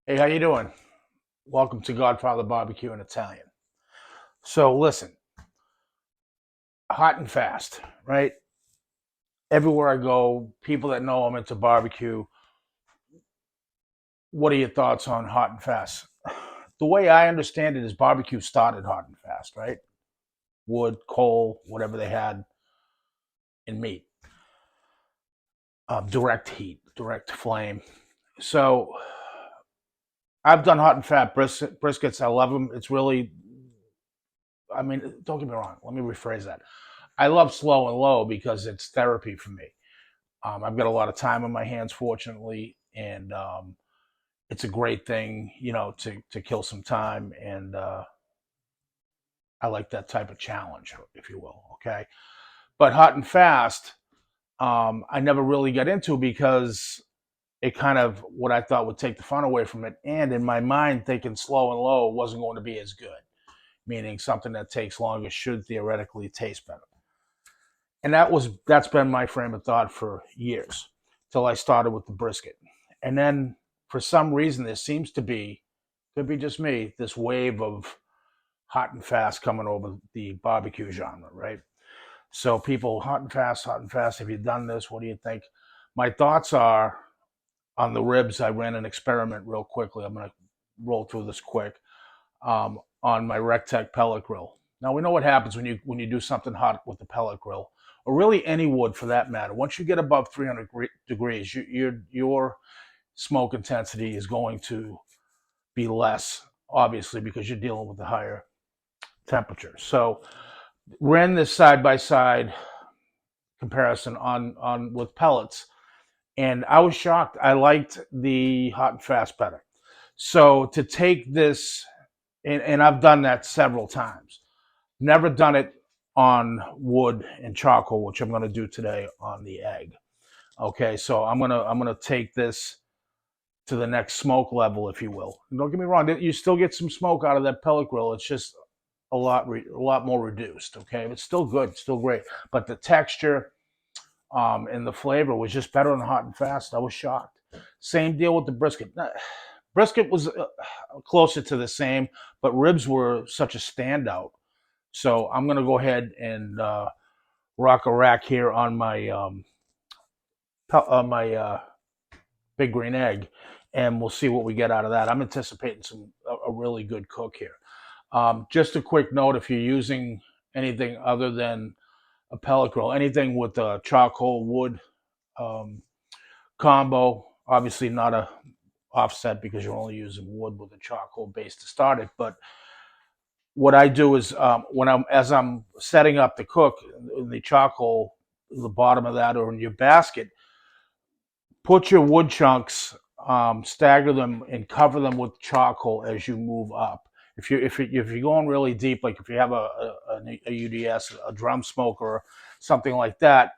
Hey, how you doing? Welcome to Godfather Barbecue in Italian. So listen, hot and fast, right? Everywhere I go, people that know I'm into barbecue, what are your thoughts on hot and fast? The way I understand it is barbecue started hot and fast, right? Wood, coal, whatever they had in meat, direct heat, direct flame. So I've done hot and fat briskets. I love them. It's really, I mean, don't get me wrong. Let me rephrase that. I love slow and low because it's therapy for me. I've got a lot of time on my hands, fortunately, and it's a great thing, to kill some time. And I like that type of challenge, if you will. Okay, but hot and fast, I never really got into because it kind of what I thought would take the fun away from it, and in my mind, thinking slow and low wasn't going to be as good. Meaning something that takes longer should theoretically taste better. And that's been my frame of thought for years till I started with the brisket. And then for some reason there seems to be, could be just me, this wave of hot and fast coming over the barbecue genre, right? So people hot and fast, hot and fast. Have you done this? What do you think? My thoughts are on the ribs. I ran an experiment real quickly. I'm going to roll through this quick. On my Rectech pellet grill. Now we know what happens when you do something hot with the pellet grill, or really any wood for that matter. Once you get above 300 degrees, your smoke intensity is going to be less, obviously, because you're dealing with the higher temperature. So ran this side by side comparison on with pellets, and I was shocked. I liked the hot and fast better. So to take this, and I've done that several times. Never done it on wood and charcoal, which I'm going to do today on the egg. Okay, so I'm gonna take this to the next smoke level, if you will. And don't get me wrong, you still get some smoke out of that pellet grill. It's just a lot more reduced. Okay, it's still good, still great, but the texture and the flavor was just better on hot and fast. I was shocked. Same deal with the brisket. Brisket was closer to the same, but ribs were such a standout. So I'm gonna go ahead and rock a rack here on my big green egg, and we'll see what we get out of that. I'm anticipating a really good cook here. Just a quick note: if you're using anything other than a pellet grill, anything with a charcoal wood um, combo, obviously not a offset because you're only using wood with a charcoal base to start it, but what I do is as I'm setting up the cook in the charcoal, the bottom of that or in your basket, put your wood chunks, stagger them, and cover them with charcoal as you move up. If you're going really deep, like if you have a UDS, a drum smoker, or something like that,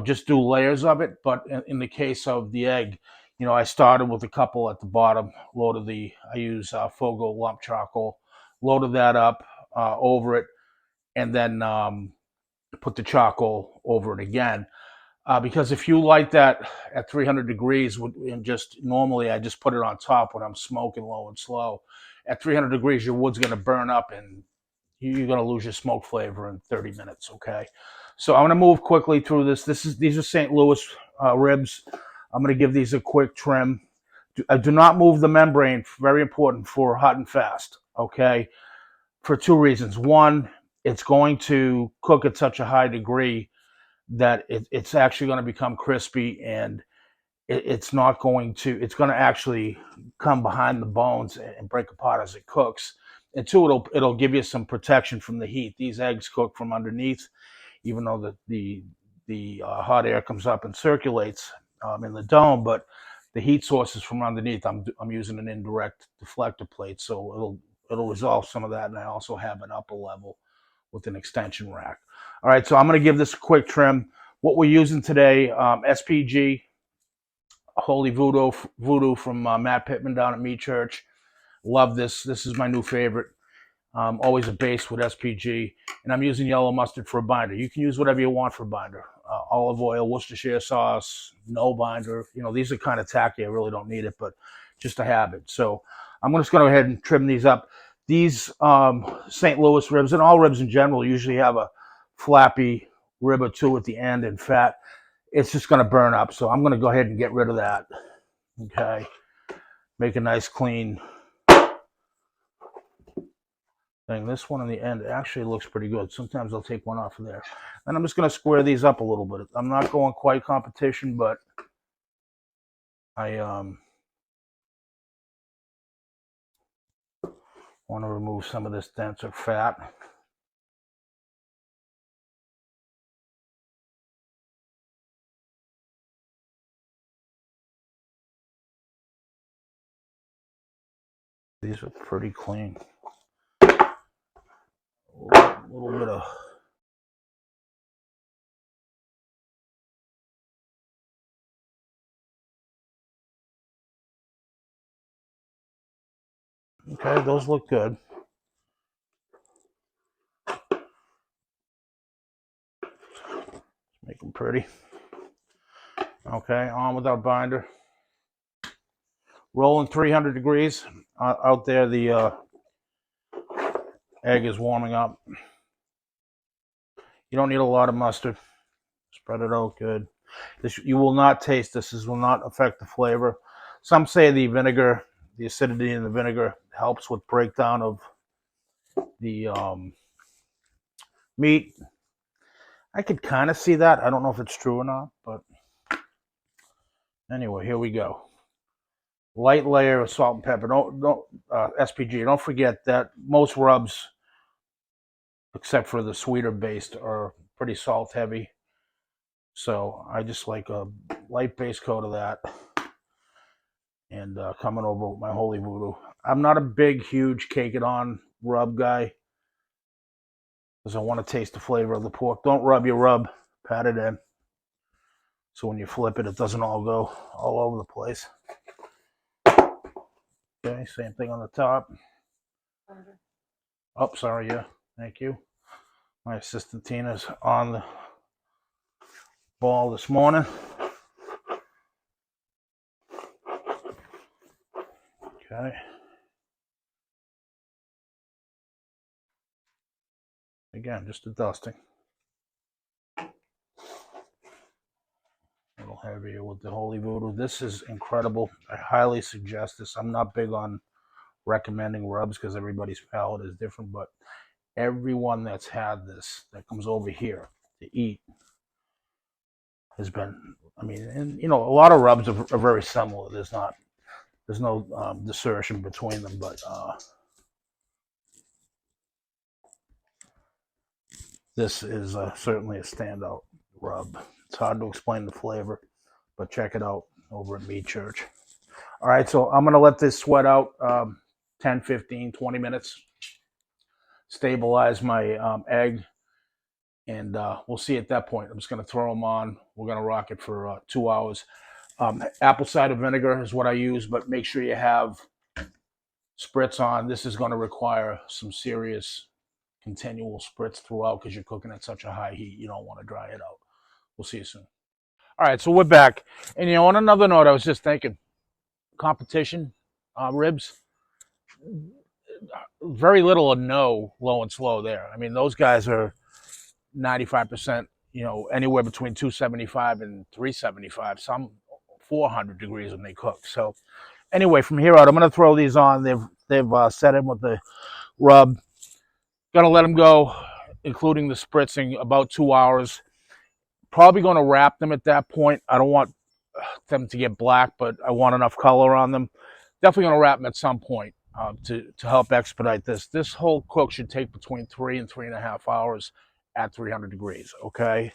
just do layers of it. But in the case of the egg, I started with a couple at the bottom. I use Fogo lump charcoal, loaded that up over it, and then put the charcoal over it again. Because if you light that at 300 degrees, and just normally I just put it on top when I'm smoking low and slow. At 300 degrees, your wood's going to burn up and you're going to lose your smoke flavor in 30 minutes. Okay, so I'm going to move quickly through this. These are St. Louis ribs. I'm going to give these a quick trim. Do not move the membrane. Very important for hot and fast. Okay, for two reasons. One, it's going to cook at such a high degree that it's actually going to become crispy, and it's going to actually come behind the bones and break apart as it cooks. And two, it'll give you some protection from the heat. These eggs cook from underneath, even though the hot air comes up and circulates in the dome, but the heat source is from underneath. I'm using an indirect deflector plate, so it'll resolve some of that. And I also have an upper level with an extension rack. All right, so I'm going to give this a quick trim. What we're using today, SPG, Holy Voodoo from Matt Pittman down at Meat Church. Love this. This is my new favorite. Always a base with SPG, and I'm using yellow mustard for a binder. You can use whatever you want for a binder. Olive oil, Worcestershire sauce, no binder. These are kind of tacky. I really don't need it, but just a habit. So I'm just going to go ahead and trim these up. These St. Louis ribs and all ribs in general usually have a flappy rib or two at the end and fat. It's just going to burn up. So I'm going to go ahead and get rid of that. Okay. Make a nice clean thing. This one in the end actually looks pretty good. Sometimes I'll take one off of there. And I'm just going to square these up a little bit. I'm not going quite competition, but I want to remove some of this denser fat. These are pretty clean. A little bit of okay, those look good. Make them pretty. Okay, on with our binder. Rolling 300 degrees. Out there, the egg is warming up. You don't need a lot of mustard. Spread it out good. You will not taste this. This will not affect the flavor. Some say the vinegar, the acidity in the vinegar helps with breakdown of the meat. I could kind of see that. I don't know if it's true or not, but anyway, here we go. Light layer of salt and pepper. Don't SPG. Don't forget that most rubs, except for the sweeter based, are pretty salt heavy. So I just like a light base coat of that, and coming over with my holy voodoo. I'm not a big, huge cake it on rub guy because I want to taste the flavor of the pork. Don't rub your rub, pat it in. So when you flip it, it doesn't all go all over the place. Okay, same thing on the top. Oh, sorry, yeah, thank you. My assistant Tina's on the ball this morning. Okay. Again, just a dusting. A little heavier with the holy voodoo. This is incredible. I highly suggest this. I'm not big on recommending rubs because everybody's palate is different, but everyone that's had this that comes over here to eat has been, I mean, and you know, a lot of rubs are very similar. There's no dispersion between them, but this is certainly a standout rub. It's hard to explain the flavor, but check it out over at Meat Church. All right, so I'm going to let this sweat out 10, 15, 20 minutes, stabilize my egg, and we'll see at that point. I'm just going to throw them on. We're going to rock it for 2 hours. Apple cider vinegar is what I use, but make sure you have spritz on. This is going to require some serious continual spritz throughout because you're cooking at such a high heat. You don't want to dry it out. We'll see you soon. All right, so we're back. And, you know, on another note, I was just thinking, competition, ribs, very little or no low and slow there. I mean, those guys are 95%, you know, anywhere between 275 and 375, some 400 degrees when they cook. So anyway, from here out, I'm going to throw these on. They've set in with the rub. Going to let them go, including the spritzing, about 2 hours. Probably going to wrap them at that point. I don't want them to get black, but I want enough color on them. Definitely going to wrap them at some point to help expedite this. This whole cook should take between 3 and 3.5 hours at 300 degrees, okay?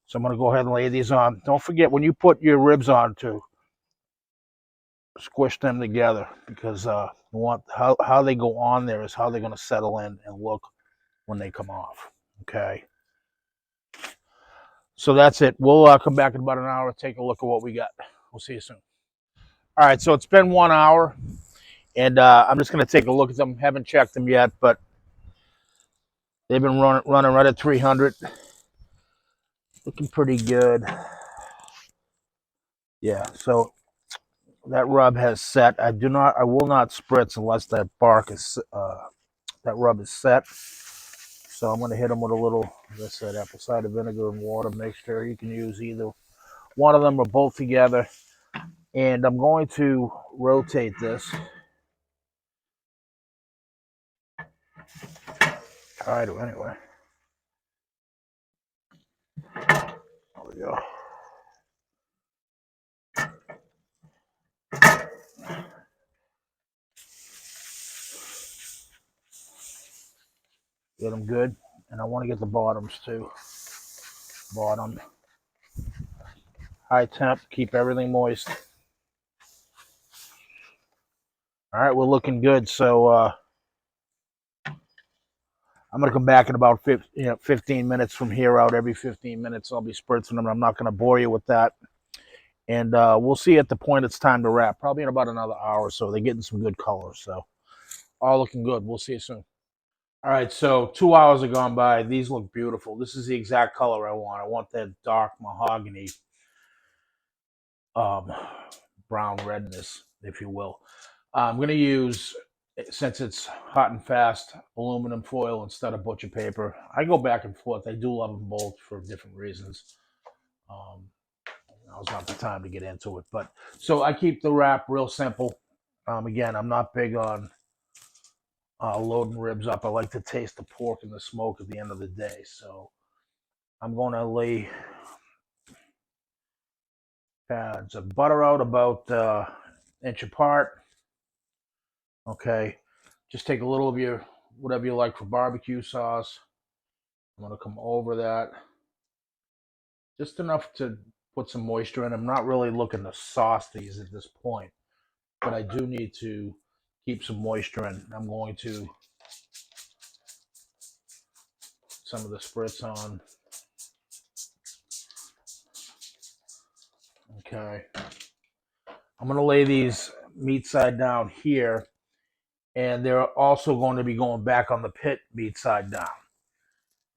So I'm going to go ahead and lay these on. Don't forget, when you put your ribs on, to squish them together because you want how they go on there is how they're going to settle in and look when they come off, okay? So that's it. We'll come back in about an hour, take a look at what we got. We'll see you soon. All right, so it's been 1 hour, and I'm just going to take a look at them. Haven't checked them yet, but they've been running right at 300. Looking pretty good. Yeah, so that rub has set. I will not spritz unless that that rub is set. So I'm going to hit them with a little, as I said, apple cider vinegar and water mixture. You can use either one of them or both together. And I'm going to rotate this. Try to anyway. There we go. Get them good. And I want to get the bottoms too. Bottom. High temp. Keep everything moist. All right, we're looking good. So I'm going to come back in about 15 minutes from here out. Every 15 minutes, I'll be spritzing them. I'm not going to bore you with that. And we'll see at the point it's time to wrap. Probably in about another hour or so. They're getting some good colors. So all looking good. We'll see you soon. All right, so 2 hours have gone by. These look beautiful. This is the exact color I want. I want that dark mahogany, um, brown redness, if you will. I'm going to use, since it's hot and fast, aluminum foil instead of butcher paper. I go back and forth. I do love them both for different reasons. Now's not the time to get into it. But so I keep the wrap real simple. Again, I'm not big on loading ribs up. I like to taste the pork and the smoke at the end of the day. So I'm going to lay pads of butter out about inch apart. Okay. Just take a little of your, whatever you like for barbecue sauce. I'm going to come over that. Just enough to put some moisture in. I'm not really looking to sauce these at this point, but I do need to keep some moisture in. I'm going to some of the spritz on. Okay. I'm going to lay these meat side down here, and they're also going to be going back on the pit meat side down.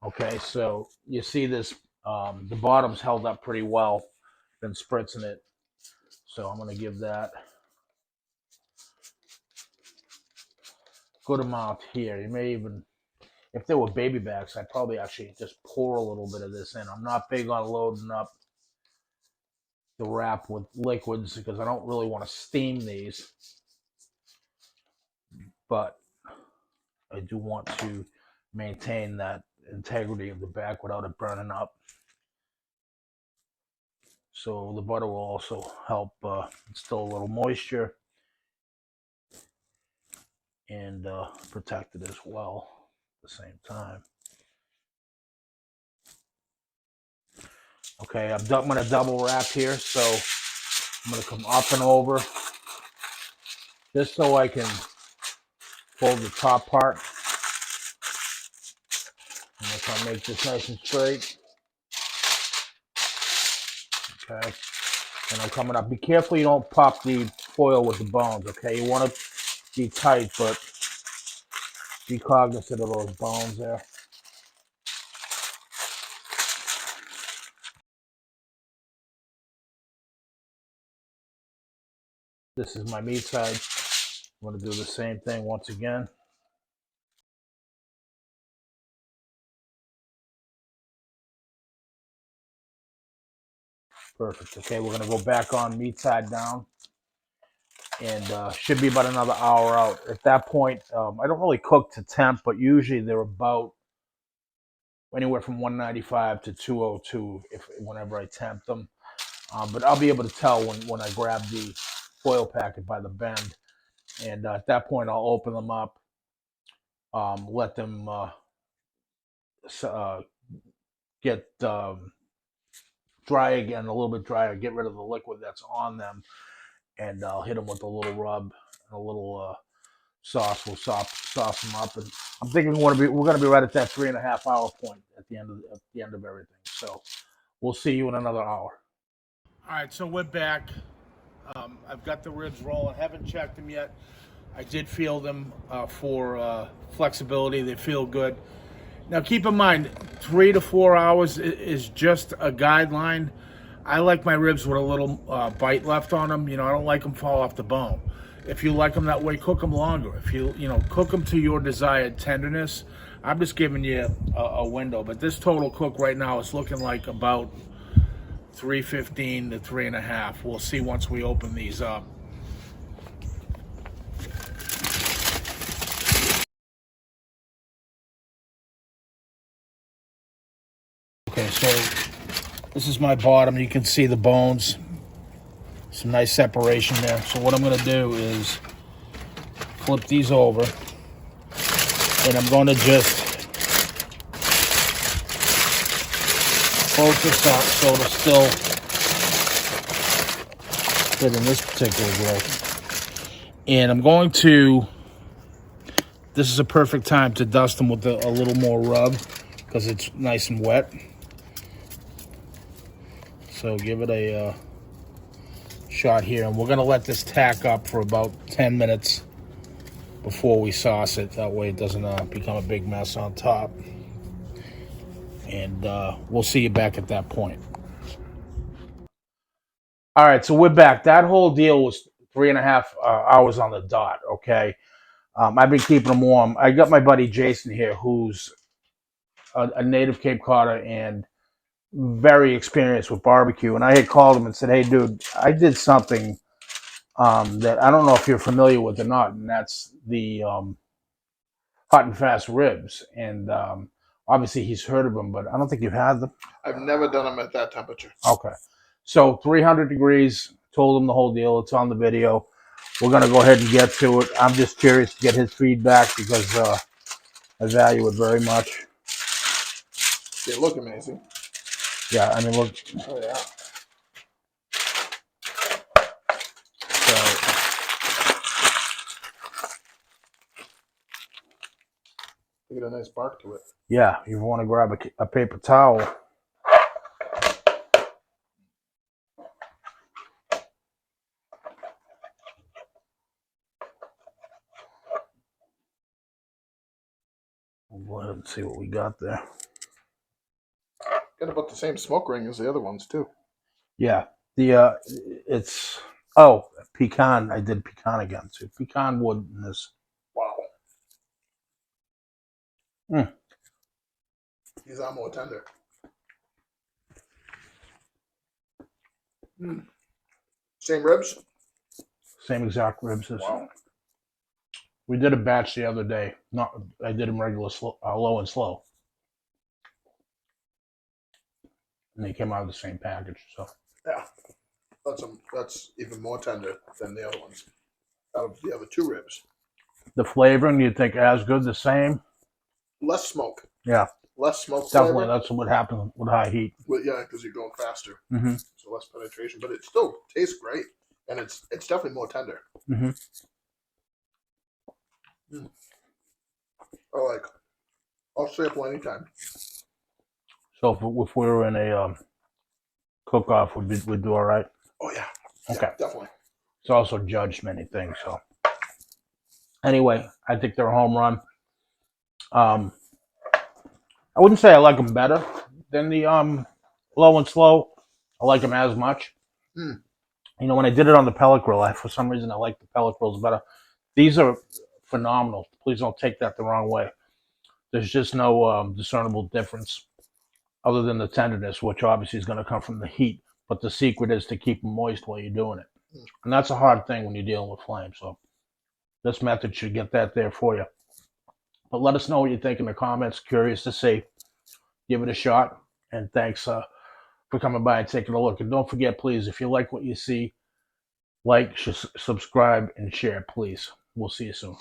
Okay, so you see this, the bottom's held up pretty well. Been spritzing it. So I'm going to give that good amount here. You may even, if there were baby backs, I'd probably actually just pour a little bit of this in. I'm not big on loading up the wrap with liquids because I don't really want to steam these. But I do want to maintain that integrity of the back without it burning up. So the butter will also help instill a little moisture and protect it as well at the same time. Okay, I'm going to double wrap here, so I'm going to come up and over just so I can fold the top part. I'm going to try to make this nice and straight. Okay, and I'm coming up. Be careful you don't pop the foil with the bones, okay? You want to be tight, but be cognizant of those bones there. This is my meat side. I'm going to do the same thing once again. Perfect. Okay, we're going to go back on meat side down. And should be about another hour out. At that point, I don't really cook to temp, but usually they're about anywhere from 195 to 202 whenever I temp them. But I'll be able to tell when I grab the foil packet by the bend. And at that point, I'll open them up, let them get dry again, a little bit drier, get rid of the liquid that's on them, and I'll hit them with a little rub and a little sauce will sauce them up. And I'm thinking we're going to be right at that 3.5 hour point at the end of everything. So we'll see you in another hour. All right, so we're back. I've got the ribs rolling. Haven't checked them yet. I did feel them for flexibility. They feel good. Now keep in mind, 3 to 4 hours is just a guideline. I like my ribs with a little bite left on them. I don't like them fall off the bone. If you like them that way, cook them longer. If cook them to your desired tenderness. I'm just giving you a window, but this total cook right now is looking like about 315 to 3.5. We'll see once we open these up. Okay, so this is my bottom. You can see the bones. Some nice separation there. So what I'm going to do is flip these over, and I'm going to just focus up so it'll still fit in this particular grill. And I'm going to, this is a perfect time to dust them with a little more rub because it's nice and wet. So give it a shot here, and we're going to let this tack up for about 10 minutes before we sauce it. That way it doesn't become a big mess on top. And we'll see you back at that point. All right, so we're back. That whole deal was 3.5 hours on the dot, okay? I've been keeping them warm. I got my buddy Jason here, who's a native Cape Codder and very experienced with barbecue. And I had called him and said, hey, dude, I did something that I don't know if you're familiar with or not, and that's the hot and fast ribs. And obviously he's heard of them, but I don't think you've had them. I've never done them at that temperature. Okay. So 300 degrees, told him the whole deal. It's on the video. We're going to go ahead and get to it. I'm just curious to get his feedback because I value it very much. They look amazing. Yeah, I mean, look. Oh, yeah. So, they get a nice bark to it. yeah, you want to grab a paper towel. We'll go ahead and see what we got there. Got about the same smoke ring as the other ones too. Yeah, it's pecan. I did pecan again too. Pecan wood in this. Wow. Mm. These are more tender. Mm. Same ribs. Same exact ribs as. Wow. We did a batch the other day. I did them regular, low and slow, and they came out of the same package. So yeah, that's even more tender than the other ones. Out of the other two ribs. The flavoring, you think as good, the same? Less smoke. Yeah. Less smoke. Definitely, flavor. that's what happens with high heat. Well, yeah, because you're going faster. Mm-hmm. So less penetration, but it still tastes great, and it's definitely more tender. Mm-hmm. Mm. I'll sample anytime. So if we were in a cook-off, we'd do all right? Oh, yeah. Okay. Yeah, definitely. It's also judged many things. So anyway, I think they're a home run. I wouldn't say I like them better than the low and slow. I like them as much. Mm. When I did it on the pellet grill, for some reason I like the pellet grills better. These are phenomenal. Please don't take that the wrong way. There's just no discernible difference other than the tenderness, which obviously is going to come from the heat. But the secret is to keep them moist while you're doing it. Mm. And that's a hard thing when you're dealing with flame. So this method should get that there for you. But let us know what you think in the comments. Curious to see. Give it a shot. And thanks for coming by and taking a look. And don't forget, please, if you like what you see, like, subscribe, and share, please. We'll see you soon.